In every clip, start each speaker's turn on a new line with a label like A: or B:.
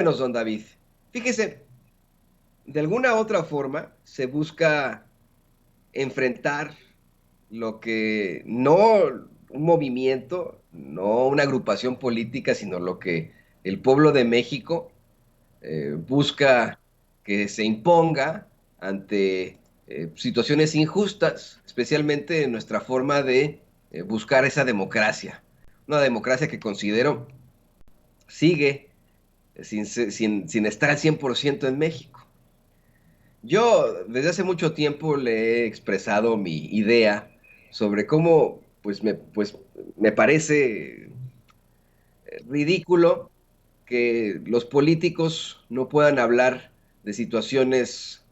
A: Bueno, don David, fíjese, de alguna otra forma se busca enfrentar lo que no un movimiento, no una agrupación política, sino lo que el pueblo de México busca que se imponga ante situaciones injustas, especialmente en nuestra forma de buscar esa democracia. Una democracia que considero sigue sin estar al 100% en México. Yo desde hace mucho tiempo le he expresado mi idea sobre cómo me parece ridículo que los políticos no puedan hablar de situaciones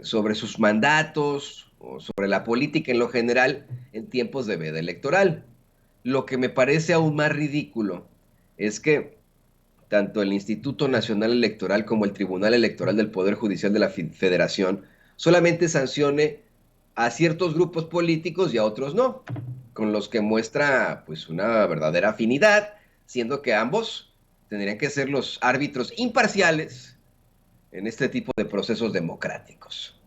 A: sobre sus mandatos o sobre la política en lo general en tiempos de veda electoral. Lo que me parece aún más ridículo es que tanto el Instituto Nacional Electoral como el Tribunal Electoral del Poder Judicial de la Federación solamente sancione a ciertos grupos políticos y a otros no, con los que muestra pues una verdadera afinidad, siendo que ambos tendrían que ser los árbitros imparciales en este tipo de procesos democráticos.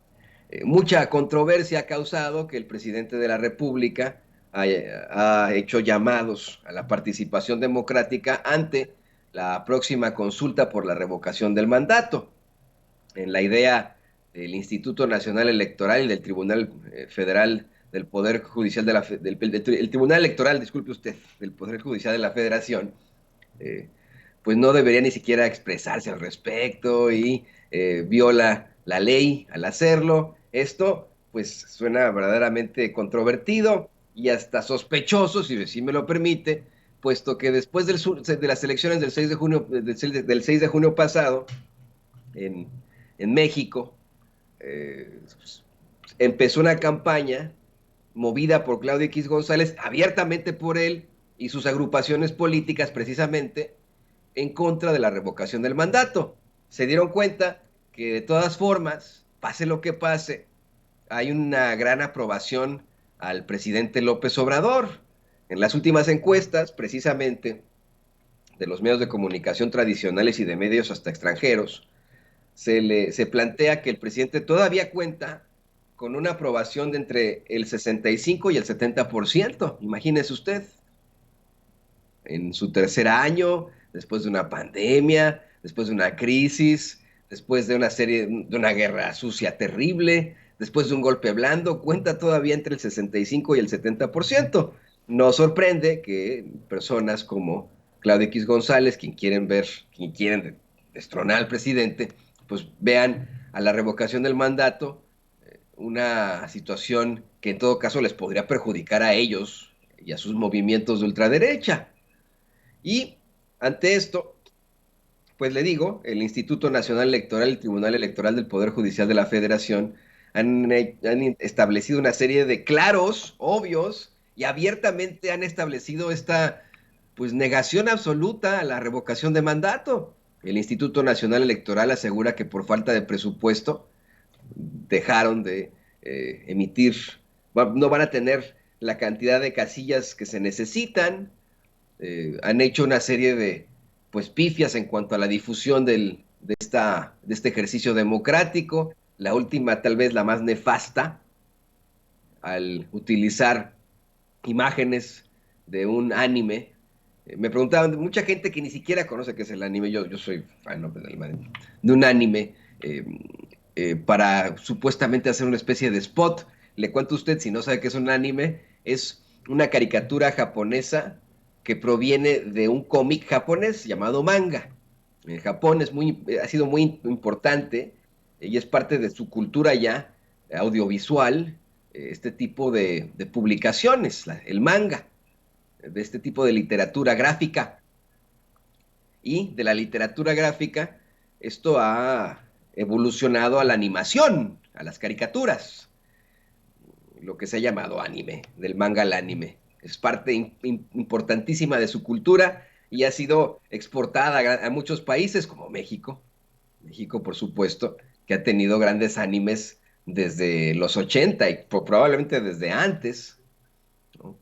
A: Mucha controversia ha causado que el presidente de la República ha hecho llamados a la participación democrática ante la próxima consulta por la revocación del mandato. En la idea del Instituto Nacional Electoral y del Tribunal Federal del Poder Judicial de el Tribunal Electoral, disculpe usted, del Poder Judicial de la Federación, eh, pues no debería ni siquiera expresarse al respecto y viola la ley al hacerlo. Esto pues suena verdaderamente controvertido y hasta sospechoso, si me lo permite, puesto que después de las elecciones del 6 de junio, del 6 de junio pasado en, en México, pues, empezó una campaña movida por Claudio X González, abiertamente por él y sus agrupaciones políticas precisamente, en contra de la revocación del mandato. Se dieron cuenta que de todas formas, pase lo que pase, hay una gran aprobación al presidente López Obrador. En las últimas encuestas, precisamente, de los medios de comunicación tradicionales y de medios hasta extranjeros, se plantea que el presidente todavía cuenta con una aprobación de entre el 65 y el 70%. Imagínese usted, en su tercer año, después de una pandemia, después de una crisis, después de de una guerra sucia terrible, después de un golpe blando, cuenta todavía entre el 65 y el 70%. No sorprende que personas como Claudio X González, quien quieren destronar al presidente, pues vean a la revocación del mandato una situación que en todo caso les podría perjudicar a ellos y a sus movimientos de ultraderecha. Y ante esto, pues le digo, el Instituto Nacional Electoral y el Tribunal Electoral del Poder Judicial de la Federación han establecido una serie de claros, obvios, y abiertamente han establecido esta pues negación absoluta a la revocación de mandato. El Instituto Nacional Electoral asegura que por falta de presupuesto dejaron de emitir, no van a tener la cantidad de casillas que se necesitan, han hecho una serie de pues pifias en cuanto a la difusión de este ejercicio democrático. La última, tal vez la más nefasta, al utilizar imágenes de un anime. Me preguntaban, mucha gente que ni siquiera conoce qué es el anime, yo soy fan ¿no? de un anime, para supuestamente hacer una especie de spot. Le cuento a usted, si no sabe qué es un anime, es una caricatura japonesa que proviene de un cómic japonés llamado manga. En Japón ha sido muy importante y es parte de su cultura ya audiovisual, este tipo de publicaciones, el manga, de este tipo de literatura gráfica. Y de la literatura gráfica, esto ha evolucionado a la animación, a las caricaturas, lo que se ha llamado anime, del manga al anime. Es parte importantísima de su cultura y ha sido exportada a muchos países como México. México, por supuesto, que ha tenido grandes animes desde los 80 y probablemente desde antes, ¿no?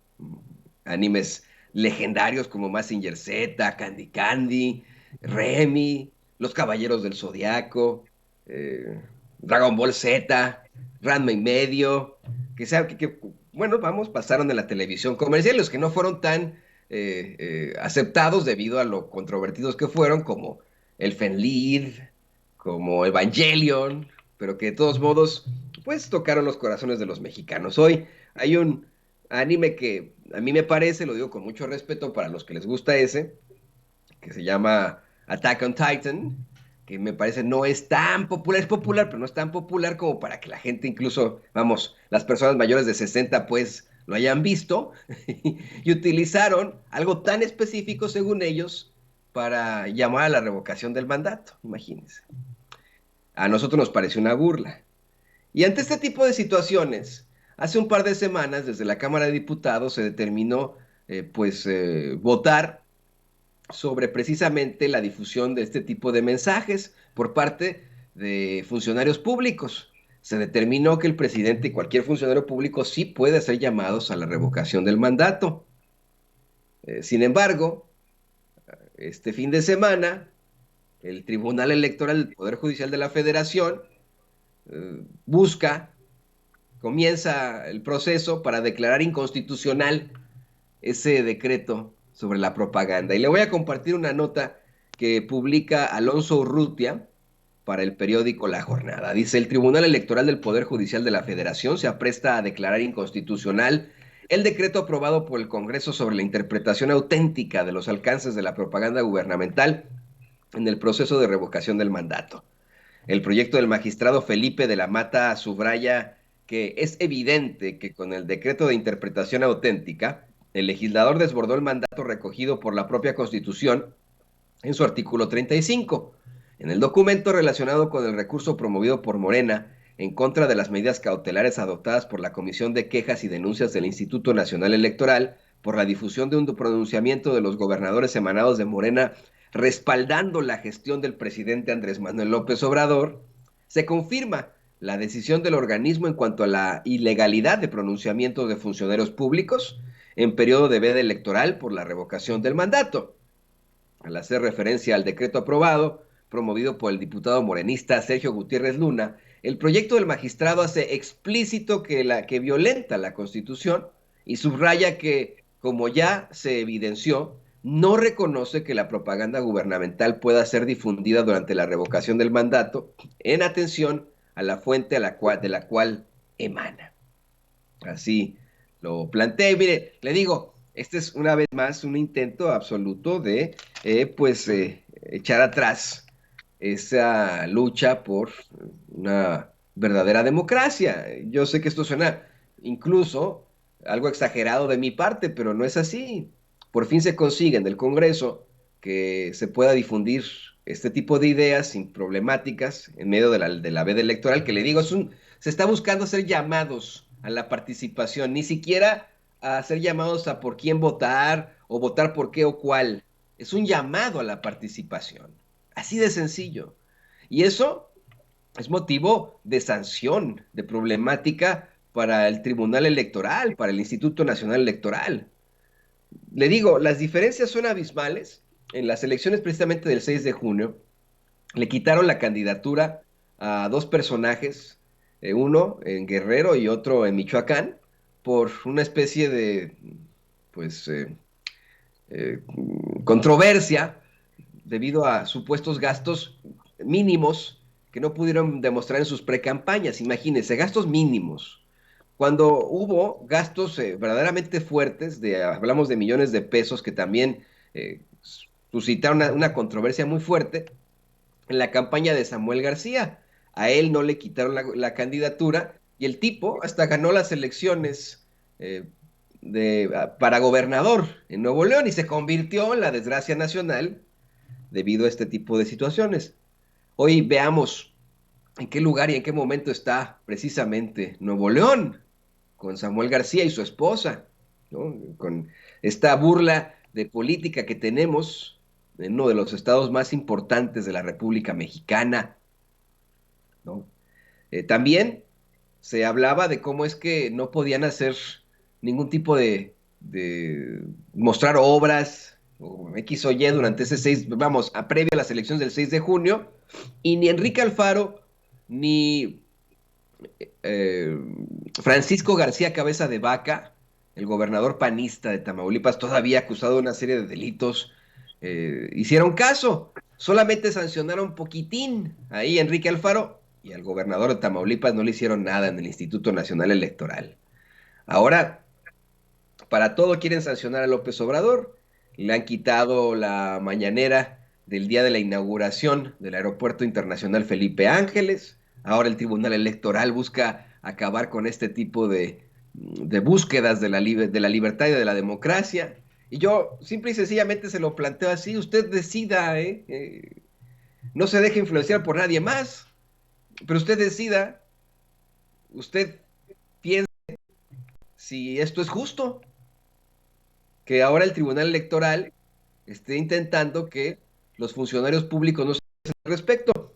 A: Animes legendarios como Mazinger Z, Candy Candy, Remy, Los Caballeros del Zodiaco, Dragon Ball Z, Ranma y medio, bueno, vamos, pasaron en la televisión comercial, los que no fueron tan aceptados debido a lo controvertidos que fueron, como el Fenlid, como Evangelion, pero que de todos modos, pues tocaron los corazones de los mexicanos. Hoy hay un anime que a mí me parece, lo digo con mucho respeto para los que les gusta ese, que se llama Attack on Titan, que me parece no es tan popular, es popular, pero no es tan popular como para que la gente, incluso, vamos, las personas mayores de 60 pues lo hayan visto, y utilizaron algo tan específico, según ellos, para llamar a la revocación del mandato, imagínense. A nosotros nos pareció una burla. Y ante este tipo de situaciones, hace un par de semanas, desde la Cámara de Diputados, se determinó, votar sobre precisamente la difusión de este tipo de mensajes por parte de funcionarios públicos. Se determinó que el presidente y cualquier funcionario público sí puede hacer llamados a la revocación del mandato. Sin embargo, este fin de semana, el Tribunal Electoral del Poder Judicial de la Federación busca, comienza el proceso para declarar inconstitucional ese decreto sobre la propaganda. Y le voy a compartir una nota que publica Alonso Urrutia para el periódico La Jornada. Dice: el Tribunal Electoral del Poder Judicial de la Federación se apresta a declarar inconstitucional el decreto aprobado por el Congreso sobre la interpretación auténtica de los alcances de la propaganda gubernamental en el proceso de revocación del mandato. El proyecto del magistrado Felipe de la Mata subraya que es evidente que con el decreto de interpretación auténtica, el legislador desbordó el mandato recogido por la propia Constitución en su artículo 35. En el documento relacionado con el recurso promovido por Morena en contra de las medidas cautelares adoptadas por la Comisión de Quejas y Denuncias del Instituto Nacional Electoral por la difusión de un pronunciamiento de los gobernadores emanados de Morena respaldando la gestión del presidente Andrés Manuel López Obrador, se confirma la decisión del organismo en cuanto a la ilegalidad de pronunciamientos de funcionarios públicos en periodo de veda electoral por la revocación del mandato. Al hacer referencia al decreto aprobado, promovido por el diputado morenista Sergio Gutiérrez Luna, el proyecto del magistrado hace explícito que violenta la Constitución y subraya que, como ya se evidenció, no reconoce que la propaganda gubernamental pueda ser difundida durante la revocación del mandato en atención a la fuente de la cual emana. Así lo planteé. Mire, le digo, este es una vez más un intento absoluto de, echar atrás esa lucha por una verdadera democracia. Yo sé que esto suena incluso algo exagerado de mi parte, pero no es así. Por fin se consigue en el Congreso que se pueda difundir este tipo de ideas sin problemáticas en medio de la veda electoral, que le digo, se está buscando hacer llamados a la participación, ni siquiera a hacer llamados a por quién votar o votar por qué o cuál. Es un llamado a la participación. Así de sencillo. Y eso es motivo de sanción, de problemática para el Tribunal Electoral, para el Instituto Nacional Electoral. Le digo, las diferencias son abismales. En las elecciones precisamente del 6 de junio, le quitaron la candidatura a dos personajes, uno en Guerrero y otro en Michoacán, por una especie de, pues, eh, controversia debido a supuestos gastos mínimos que no pudieron demostrar en sus precampañas. Imagínense, gastos mínimos. Cuando hubo gastos verdaderamente fuertes, hablamos de millones de pesos que también eh, suscitaron una controversia muy fuerte en la campaña de Samuel García. A él no le quitaron la candidatura y el tipo hasta ganó las elecciones eh, para gobernador en Nuevo León y se convirtió en la desgracia nacional debido a este tipo de situaciones. Hoy veamos en qué lugar y en qué momento está precisamente Nuevo León con Samuel García y su esposa, ¿no? Con esta burla de política que tenemos en uno de los estados más importantes de la República Mexicana, ¿no? También se hablaba de cómo es que no podían hacer ningún tipo de mostrar obras, o X o Y durante ese previo a las elecciones del 6 de junio, y ni Enrique Alfaro ni eh, Francisco García Cabeza de Vaca, el gobernador panista de Tamaulipas, todavía acusado de una serie de delitos, hicieron caso. Solamente sancionaron poquitín ahí a Enrique Alfaro y al gobernador de Tamaulipas no le hicieron nada en el Instituto Nacional Electoral. Ahora, para todo quieren sancionar a López Obrador. Le han quitado la mañanera del día de la inauguración del Aeropuerto Internacional Felipe Ángeles. Ahora el Tribunal Electoral busca acabar con este tipo de búsquedas de la libertad y de la democracia. Y yo simple y sencillamente se lo planteo así, usted decida, no se deje influenciar por nadie más, pero usted decida, usted piensa si esto es justo, que ahora el Tribunal Electoral esté intentando que los funcionarios públicos no se hacen al respecto.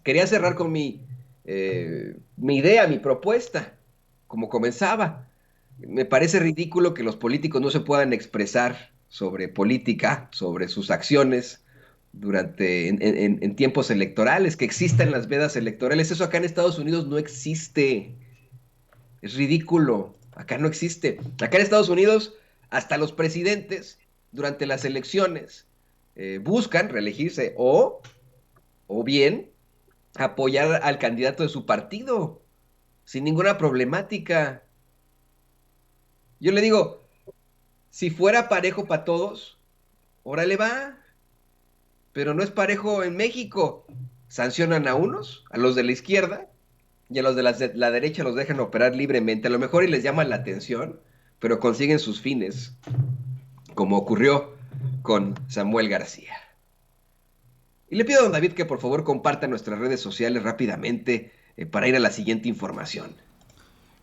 A: Quería cerrar con mi idea, mi propuesta, como comenzaba. Me parece ridículo que los políticos no se puedan expresar sobre política, sobre sus acciones en tiempos electorales, que existan las vedas electorales. Eso acá en Estados Unidos no existe. Es ridículo. Acá no existe. Acá en Estados Unidos, hasta los presidentes, durante las elecciones, buscan reelegirse o bien apoyar al candidato de su partido, sin ninguna problemática. Yo le digo, si fuera parejo para todos, órale va, pero no es parejo en México. Sancionan a unos, a los de la izquierda, y a los de la derecha los dejan operar libremente. A lo mejor y les llaman la atención, pero consiguen sus fines, como ocurrió con Samuel García. Y le pido a don David que por favor comparta nuestras redes sociales rápidamente para ir a la siguiente información.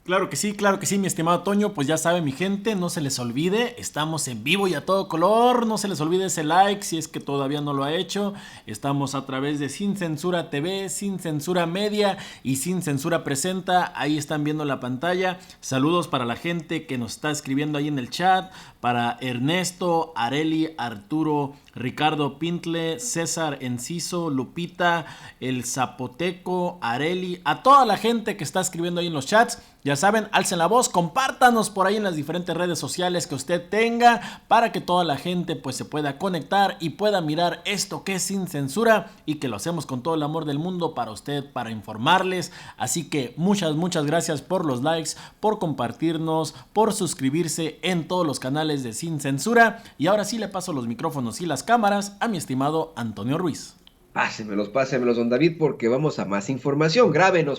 B: Claro que sí, mi estimado Toño, pues ya sabe mi gente, no se les olvide, estamos en vivo y a todo color, no se les olvide ese like si es que todavía no lo ha hecho, estamos a través de Sin Censura TV, Sin Censura Media y Sin Censura Presenta, ahí están viendo la pantalla, saludos para la gente que nos está escribiendo ahí en el chat, para Ernesto, Areli, Arturo, Ricardo Pintle, César Enciso, Lupita, el Zapoteco, Areli, a toda la gente que está escribiendo ahí en los chats. Ya saben, alcen la voz, compártanos por ahí en las diferentes redes sociales que usted tenga para que toda la gente pues se pueda conectar y pueda mirar esto que es Sin Censura y que lo hacemos con todo el amor del mundo para usted, para informarles. Así que muchas gracias por los likes, por compartirnos, por suscribirse en todos los canales de Sin Censura. Y ahora sí le paso los micrófonos y las cámaras a mi estimado Antonio Ruiz.
A: Pásemelos, don David, porque vamos a más información. Grábenos.